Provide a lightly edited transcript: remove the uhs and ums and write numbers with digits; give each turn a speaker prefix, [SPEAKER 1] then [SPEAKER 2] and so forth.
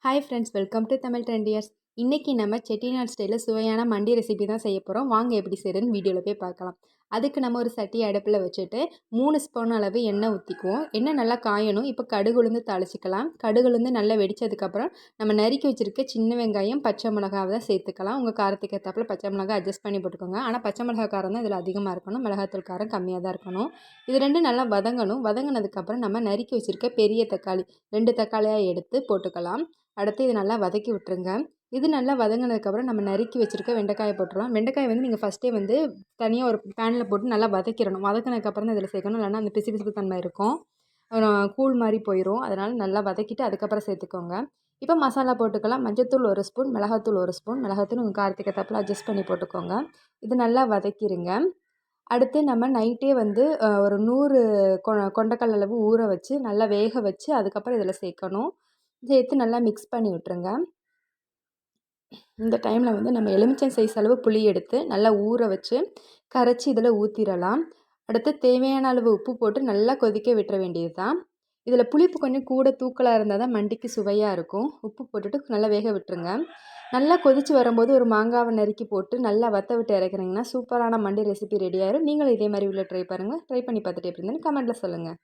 [SPEAKER 1] Hi friends, welcome to Tamil Trendiers. இன்றைக்கி நம்ம செட்டிநாடு ஸ்டைலில் சுவையான மண்டி ரெசிபி தான் செய்ய போகிறோம். வாங்க எப்படி செய்கிறேன்னு வீடியோவில் போய் பார்க்கலாம். அதுக்கு நம்ம ஒரு சட்டி அடுப்பில் வச்சுட்டு 3 ஸ்பூன் அளவு எண்ணெய் ஊற்றிக்குவோம். எண்ணெய் நல்லா காயணும். இப்போ கடுகு உளுந்து தாளிச்சிக்கலாம். கடுகு உளுந்து நல்லா வெடித்ததுக்கப்புறம் நம்ம நறுக்கி வச்சுருக்க சின்ன வெங்காயம், பச்சை மிளகாவை தான் சேர்த்துக்கலாம். உங்கள் காரத்துக்கு ஏற்றாப்புல பச்சை மிளகாய் அட்ஜஸ்ட் பண்ணி போட்டுக்கோங்க. ஆனால் பச்சை மிளகாய் காரம் தான் இதில் அதிகமாக இருக்கணும், மிளகாத்தூள் காரம் கம்மியாக தான் இருக்கணும். இது ரெண்டும் நல்லா வதங்கணும். வதங்கினதுக்கப்புறம் நம்ம நறுக்கி வச்சுருக்க பெரிய தக்காளி 2 தக்காளியாக எடுத்து போட்டுக்கலாம். அடுத்து இது நல்லா வதக்கி விட்டுருங்க. இது நல்லா வதங்கினதுக்கப்புறம் நம்ம நறுக்கி வச்சுருக்க வெண்டைக்காயை போட்டுடலாம். வெண்டைக்காயை வந்து நீங்கள் ஃபஸ்ட்டே வந்து தனியாக ஒரு பேனில் போட்டு நல்லா வதக்கிடணும். வதக்கினதுக்கப்புறம் தான் இதில் சேர்க்கணும். இல்லைன்னா அந்த பிசு பிசுப்பு தன்மை இருக்கும், கூழ் மாதிரி போயிடும். அதனால் நல்லா வதக்கிட்டு அதுக்கப்புறம் சேர்த்துக்கோங்க. இப்போ மசாலா போட்டுக்கலாம். மஞ்சள்தூள் 1 ஸ்பூன், மிளகாத்தூள் 1 ஸ்பூன். மிளகாத்தூள் உங்கள் காரத்துக்கு ஏற்றாப்புல அட்ஜஸ்ட் பண்ணி போட்டுக்கோங்க. இது நல்லா வதக்கிடுங்க. அடுத்து நம்ம நைட்டே வந்து ஒரு 100 கொண்டக்கடலை அளவு ஊற வச்சு நல்லா வேக வச்சு அதுக்கப்புறம் இதில் சேர்க்கணும். சேர்த்து நல்லா மிக்ஸ் பண்ணி விட்டுருங்க. இந்த டைமில் வந்து நம்ம எலுமிச்சை சைஸ் அளவு புளி எடுத்து நல்லா ஊற வச்சு கரைச்சி இதில் ஊற்றிடலாம். அடுத்து தேவையான அளவு உப்பு போட்டு நல்லா கொதிக்க விட்டுற வேண்டியது தான். இதில் புளிப்பு கொஞ்சம் கூட தூக்கலாக இருந்தால் தான் மண்டிக்கு சுவையாக இருக்கும். உப்பு போட்டுட்டு நல்லா வேக விட்டுருங்க. நல்லா கொதித்து வரும்போது ஒரு மாங்காவை நறுக்கி போட்டு நல்லா வற்ற விட்டு இறக்குறீங்கன்னா சூப்பரான மண்டி ரெசிபி ரெடி ஆயிரும். நீங்களும் இதே மாதிரி உள்ள ட்ரை பண்ணுங்கள். ட்ரை பண்ணி பார்த்துட்டு எப்படி இருந்ததுன்னு கமெண்ட்டில் சொல்லுங்கள்.